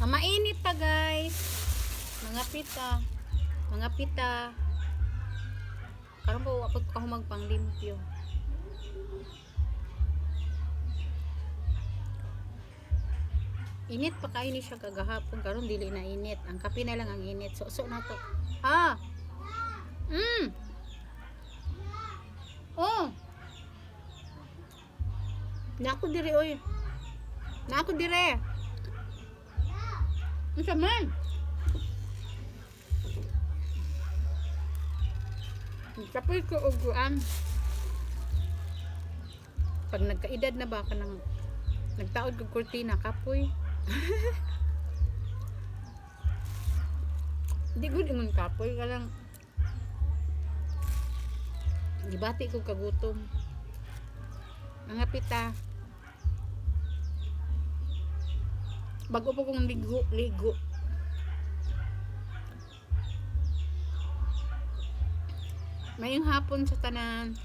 Mainit pa guys. Mga pita. Mga pita. Karon po ako magpang limpyo. Init pa kayo ni siya kagahapon. Karon dili na init. Ang kape na lang ang init. So na to. Ah. Oh. Nako dire oy. Nako dire. Unsa man? Kapoy ko uguan. Pag nagkaedad na ba ka nang nagtaod kog kurtina kapoy. Di gud ingon kapoy ka lang. Gibati ko kagutom. Mga pita. Bago po kong ligo. Mayong hapon sa tanan.